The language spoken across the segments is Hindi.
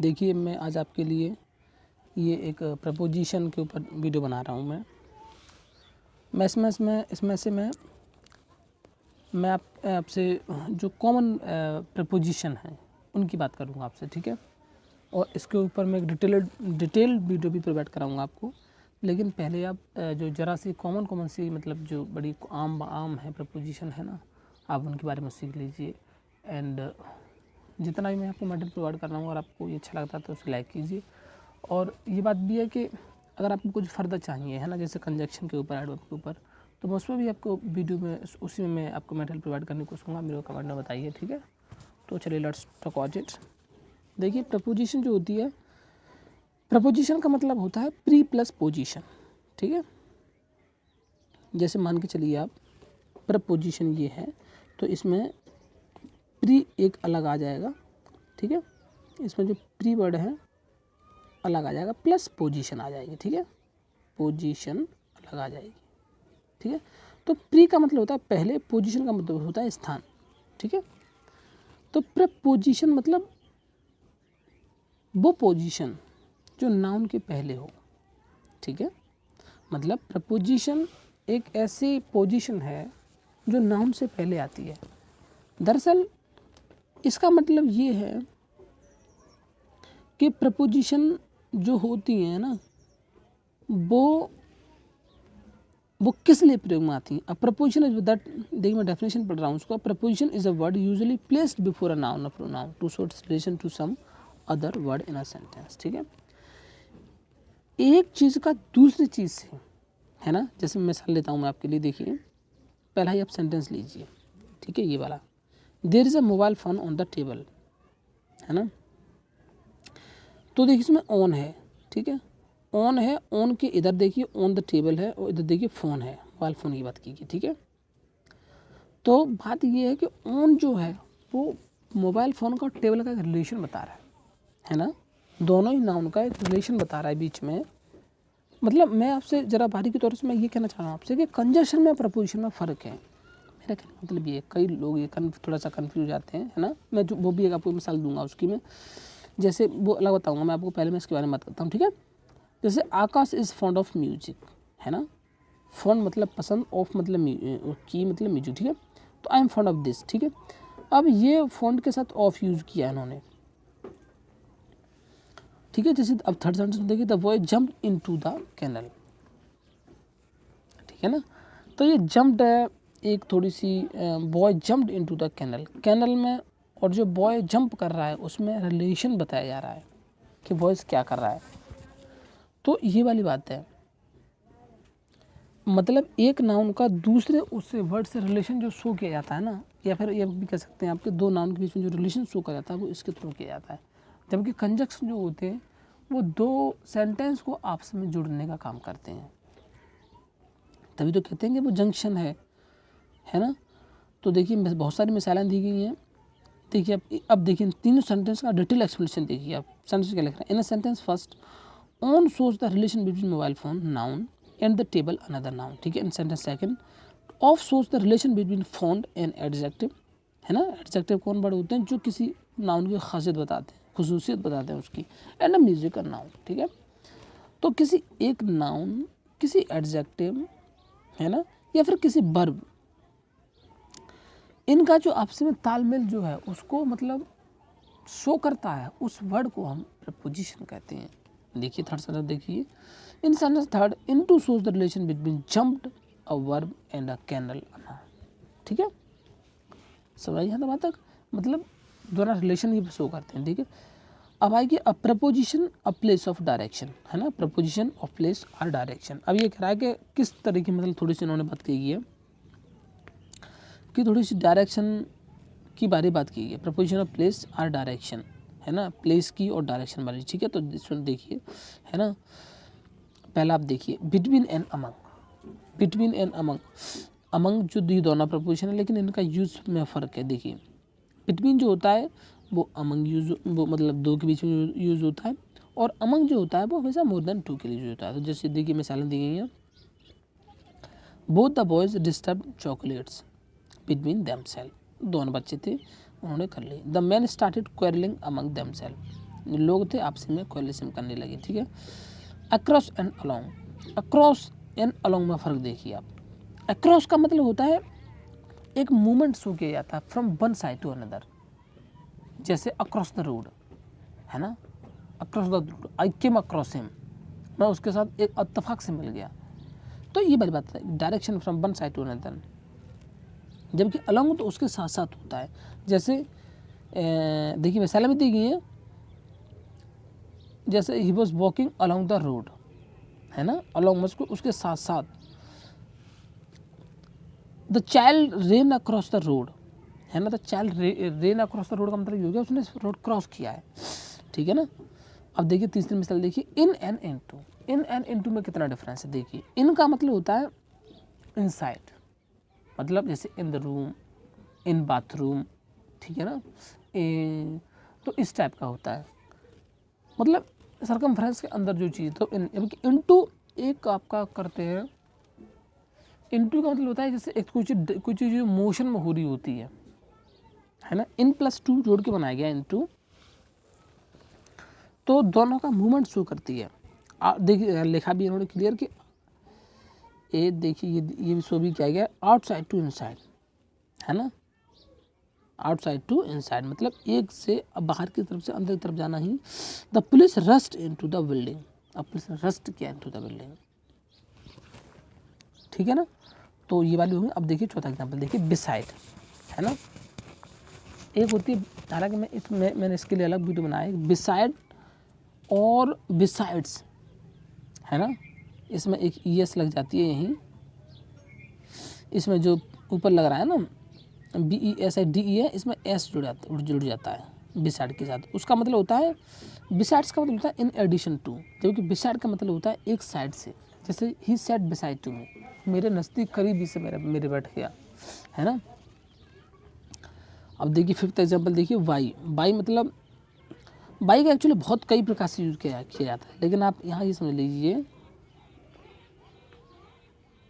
देखिए मैं आज आपके लिए ये एक प्रपोजिशन के ऊपर वीडियो बना रहा हूँ। मैं इसमें से मैं आपसे जो कॉमन प्रपोजिशन हैं उनकी बात करूँगा आपसे, ठीक है। और इसके ऊपर मैं एक डिटेल्ड वीडियो भी प्रोवाइड कराऊँगा आपको। लेकिन पहले आप जो ज़रा सी कॉमन सी मतलब जो बड़ी आम है प्रपोजिशन है ना, आप उनके बारे में सीख लीजिए। एंड जितना भी मैं आपको मटेरियल प्रोवाइड कर रहा हूँ, अगर आपको ये अच्छा लगता है तो उसे लाइक कीजिए। और ये बात भी है कि अगर आपको कुछ फर्दर चाहिए है ना, जैसे कंजक्शन के ऊपर, एडवर्ब के ऊपर, तो मैं उसमें भी आपको वीडियो में उसी में मैं आपको मटेरियल प्रोवाइड करने की कोशिश करूँगा। मेरे को कमेंट में बताइए, ठीक है। तो चलिए लेट्स टॉक अबाउट इट। देखिए प्रपोजिशन जो होती है, प्रपोजिशन का मतलब होता है प्री प्लस पोजीशन, ठीक है। जैसे मान के चलिए आप प्रपोजिशन ये है तो इसमें प्री एक अलग आ जाएगा, ठीक है। इसमें जो प्री वर्ड है अलग आ जाएगा, प्लस पोजीशन आ जाएगी, ठीक है। पोजीशन अलग आ जाएगी, ठीक है। तो प्री का मतलब होता है पहले, पोजीशन का मतलब होता है स्थान, ठीक है। तो प्रपोजिशन मतलब वो पोजीशन जो नाउन के पहले हो, ठीक है। मतलब प्रपोजिशन एक ऐसी पोजीशन है जो नाउन से पहले आती है। दरअसल इसका मतलब ये है कि प्रपोजिशन जो होती है ना, वो किस लिए प्रयोग में आती हैं। अब प्रपोजिशन इज दैट, देखिए मैं डेफिनेशन पढ़ रहा हूँ उसका। Preposition is a word usually placed before a noun और pronoun to show its relation to some other word in a sentence, ठीक है। एक चीज़ का दूसरी चीज़ से, है ना। जैसे मिसाल लेता हूँ मैं आपके लिए, देखिए पहला ही आप सेंटेंस लीजिए, ठीक है। ये वाला, there is a mobile phone on the table, है ना। तो देखिए इसमें ऑन है, ठीक है। ऑन है, ऑन के इधर देखिए ऑन द टेबल है और इधर देखिए फ़ोन है, मोबाइल फ़ोन की बात कीजिए, ठीक है। तो बात ये है कि ऑन जो है वो मोबाइल फ़ोन का टेबल का एक रिलेशन बता रहा है ना। दोनों ही नाउन का एक रिलेशन बता रहा है बीच में। मतलब मैं आपसे ज़रा बारीकी तौर से मैं ये कहना चाह रहा हूँ आपसे कि कंजक्शन में प्रपोजिशन में फ़र्क है। मेरा कहने का मतलब ये, कई लोग ये थोड़ा सा कन्फ्यूज जाते हैं, है ना। मैं जो वो भी एक आपको मिसाल दूंगा उसकी मैं, जैसे वो अलग बताऊंगा मैं आपको, पहले मैं इसके बारे में बात करता हूँ, ठीक है। जैसे आकाश इज़ फॉन्ड ऑफ म्यूजिक, है ना। फॉन्ड मतलब पसंद, ऑफ मतलब की मतलब म्यूजिक, ठीक है। तो I am fond of this, ठीक है। अब ये फॉन्ड के साथ ऑफ यूज़ किया है इन्होंने, ठीक है। जैसे अब थर्ड सेंटेंस में देखिए, the boy jumped into the canal, ठीक है ना। तो ये जंप्ड है, एक थोड़ी सी boy jumped into the canal, canal में और जो बॉय जंप कर रहा है उसमें रिलेशन बताया जा रहा है कि बॉयज़ क्या कर रहा है। तो ये वाली बात है, मतलब एक नाउन का दूसरे उससे वर्ड से रिलेशन जो शो किया जाता है ना, या फिर ये भी कह सकते हैं आपके दो नाउन के बीच में जो रिलेशन शो किया जाता है वो इसके थ्रू किया जाता है। जबकि कंजक्शन जो होते हैं वो दो सेंटेंस को आपस में जोड़ने का काम करते हैं, तभी तो कहते हैं कि वो जंक्शन है ना। तो देखिए बहुत सारी मिसालें दी गई हैं। देखिए अब देखिए तीनों सेंटेंस का डिटेल एक्सप्लेनेशन देखिए आप। सेंटेंस क्या लिख रहा है, in a sentence first on shows the relation between mobile phone noun and the table another noun, ठीक है। In sentence second of shows the relation between phone and adjective, है ना। एडजेक्टिव कौन वर्ड होते हैं जो किसी नाउन की खासियत बताते हैं, खुसूसियत बताते हैं उसकी। एंड अ म्यूजिक का नाउन, ठीक है। तो किसी एक नाउन, किसी एडजेक्टिव, है ना, या फिर किसी वर्ब, इनका जो आपस में तालमेल जो है उसको मतलब शो करता है, उस वर्ड को हम प्रपोजिशन कहते हैं। देखिए थर्ड सेंटेंस देखिए, in sentence third into shows the relation between jumped a verb and a canal, ठीक है। समझ यहाँ बात तक, मतलब दोनों रिलेशन ही शो करते हैं, ठीक है। अब आएगी a preposition a place of direction, है ना। प्रपोजिशन ऑफ प्लेस और डायरेक्शन, अब ये कह रहा है कि किस तरीके, मतलब थोड़ी सी इन्होंने बात कही है कि थोड़ी सी डायरेक्शन की बात की है। प्रपोजिशन ऑफ प्लेस और डायरेक्शन, है ना, प्लेस की और डायरेक्शन वाली, ठीक है। तो सुन देखिए, है ना। पहला आप देखिए between and among, between and among, among जो दी दोनों प्रपोजिशन है लेकिन इनका यूज में फ़र्क है। देखिए बिटवीन जो होता है वो अमंग यूज, वो मतलब दो के बीच में यूज़ होता है, और अमंग जो होता है वो हमेशा मोर देन टू के लिए यूज होता है। तो जैसे देखिए मिसालें दी गई हैं, both the boys disturb chocolates between themselves, दोनों बच्चे थे उन्होंने कर ली। The man started quarrelling among themselves, लोग थे आपस में कोलिशन करने लगे, ठीक है। Across and along, across and along में फ़र्क देखिए आप। अक्रॉस का मतलब होता है एक मूवमेंट शो किया जाता है from one side to another, जैसे अक्रॉस द रोड है ना, across the road, I came across him, मैं उसके साथ एक इत्तेफाक से मिल गया। तो ये बड़ी बात है, direction from one side to another. जबकि अलोंग तो उसके साथ साथ होता है, जैसे देखिए मिसालें भी दी गई हैं, जैसे he was walking along the road है ना, अलोंग उसके साथ साथ। The child rain across the road है ना, the child rain across the road का मतलब ये हो गया उसने रोड क्रॉस किया है, ठीक है ना। अब देखिए तीसरी मिसाल देखिए, in and into, in and into में कितना डिफरेंस है। देखिए इन का मतलब होता है इनसाइड, मतलब जैसे in the room, in bathroom, ठीक है ना, तो इस टाइप का होता है, मतलब सरकमफ्रेंस के अंदर जो चीज़। तो इनटू एक आपका करते हैं, इनटू का मतलब होता है जैसे एक कोई चीज़ जो मोशन में हो रही होती है ना, इन प्लस टू जोड़ के बनाया गया इनटू, तो दोनों का मूवमेंट शो करती है। देखिए लिखा भी इन्होंने क्लियर कि ये देखिए ये भी शो भी किया गया, आउटसाइड टू इनसाइड है ना, आउटसाइड टू इनसाइड मतलब एक से बाहर की तरफ से अंदर की तरफ जाना ही। The police rushed into the building, अब पुलिस ने रस्ट किया इनटू द बिल्डिंग, ठीक है ना। तो ये वाली होगी। अब देखिए चौथा एग्जाम्पल देखिए, बिसाइड है ना, एक होती है, हालांकि मैंने इसके लिए अलग वीडियो बनाया है, बिसाइड और बिसाइड्स है ना, इसमें एक ES लग जाती है यहीं, इसमें जो ऊपर लग रहा है ना BESIDE है, इसमें S जुड़ जाता है बिसाइड के साथ। उसका मतलब होता है, बिसाइड्स का मतलब होता है इन एडिशन टू, जबकि बिसाइड का मतलब होता है एक साइड से, जैसे ही सेट बिसाइड टू मी, मेरे नज़दीक करीबी से मेरे बैठ गया है ना। अब देखिए फिफ्थ एग्जाम्पल देखिए, वाई मतलब बाई का एक्चुअली बहुत कई प्रकार से यूज़ किया जाता है, लेकिन आप यहाँ ये समझ लीजिए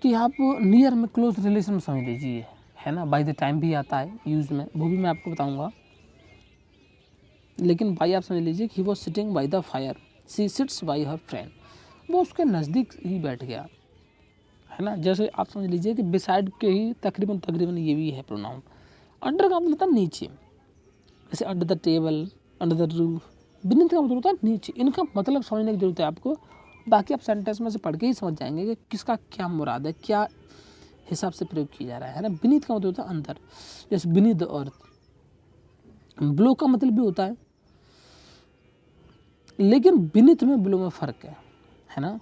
कि आप नियर में क्लोज रिलेशन में समझ लीजिए है ना। बाई द टाइम भी आता है यूज़ में, वो भी मैं आपको बताऊंगा, लेकिन बाई आप समझ लीजिए कि he was sitting by the fire, she sits by her friend, वो उसके नज़दीक ही बैठ गया है ना। जैसे आप समझ लीजिए कि बिसाइड के ही तकरीबन ये भी है प्रोनाउन। अंडर का मतलब होता है नीचे, जैसे under the table, under the roof. Beneath का मतलब होता है नीचे। इनका मतलब समझने की जरूरत है आपको, बाकी आप सेंटेंस में से पढ़ के ही समझ जाएंगे कि किसका क्या मुराद है, क्या हिसाब से प्रयोग किया जा रहा है ना। बिनीथ का मतलब होता है अंदर, जैसे बिनीथ द अर्थ। ब्लो का मतलब भी होता है, लेकिन बिनीथ में ब्लो में फ़र्क है ना।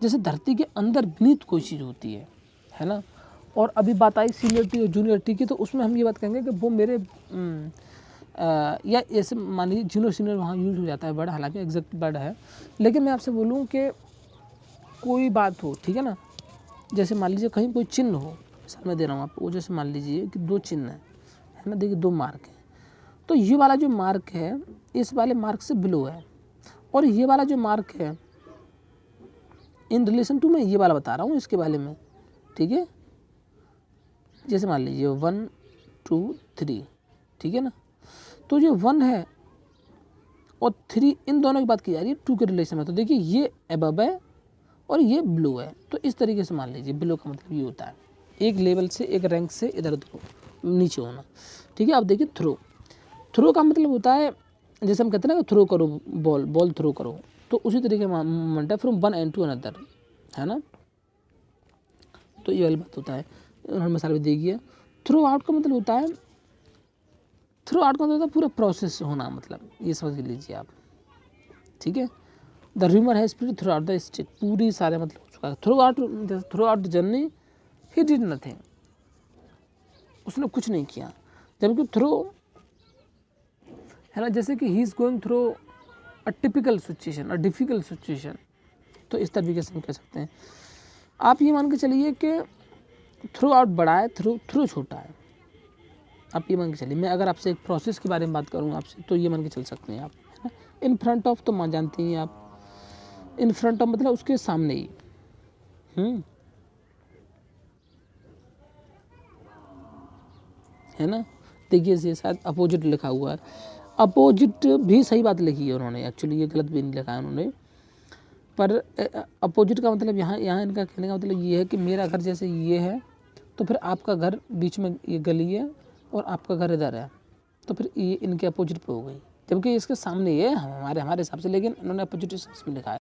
जैसे धरती के अंदर बिनीथ कोई चीज़ होती है ना। और अभी बात आई सीनियरिटी और जूनियरिटी की, तो उसमें हम ये बात कहेंगे कि वो मेरे या ऐसे मान लीजिए जूनियर सीनियर वहाँ यूज हो जाता है वर्ड, हालांकि एग्जैक्ट वर्ड है। लेकिन मैं आपसे बोलूँ कि कोई बात हो, ठीक है ना, जैसे मान लीजिए कहीं कोई चिन्ह हो, मिसाल मैं दे रहा हूँ आपको, जैसे मान लीजिए कि दो चिन्ह है ना, देखिए दो मार्क है, तो ये वाला जो मार्क है इस वाले मार्क से बिलो है, और ये वाला जो मार्क है इन रिलेशन टू, मैं ये वाला बता रहा हूँ इसके बारे में, ठीक है। जैसे मान लीजिए 1 2 3, ठीक है ना, तो जो 1 है और 3 इन दोनों की बात की जा रही है 2 के रिलेशन में, तो देखिए ये अबव है और ये ब्लो है, तो इस तरीके से मान लीजिए ब्लो का मतलब ये होता है एक लेवल से, एक रैंक से इधर उधर नीचे होना, ठीक है। अब देखिए थ्रो का मतलब होता है, जैसे हम कहते हैं ना थ्रो करो बॉल थ्रो करो, तो उसी तरीके का मूवमेंट है from one end to another है ना। तो ये वाली बात होता है, उन्होंने मिसाल भी दी है। थ्रो आउट का मतलब होता है, थ्रो आउट का मतलब होता है पूरा प्रोसेस होना, मतलब ये समझ लीजिए आप, ठीक है। द र्यूमर है spread through out the state, पूरी सारे मतलब हो चुका है। Through out the journey he did nothing, उसने कुछ नहीं किया। जबकि थ्रो है ना, जैसे कि he is going through a typical situation, a difficult situation, तो इस तरीके से हम कह सकते हैं। आप ये मान के चलिए कि थ्रू आउट बड़ा है, थ्रू छोटा है। आप ये मान के चलिए, मैं अगर आपसे एक प्रोसेस के बारे में बात करूँ आपसे, तो ये मान के चल सकते हैं आप, है ना। इन फ्रंट ऑफ तो मान जानते हैं आप, इन फ्रंट ऑफ मतलब उसके सामने ही, है ना। देखिए ये शायद अपोजिट लिखा हुआ है, अपोजिट भी सही बात लिखी है उन्होंने, एक्चुअली ये गलत भी नहीं लिखा है उन्होंने। पर अपोजिट का मतलब यहाँ इनका कहने का मतलब ये है कि मेरा घर जैसे ये है तो फिर आपका घर बीच में ये गली है और आपका घर इधर है, तो फिर ये इनके अपोजिट पे हो गई, जबकि इसके सामने ये है हमारे हिसाब से, लेकिन इन्होंने अपोजिट में लिखा है।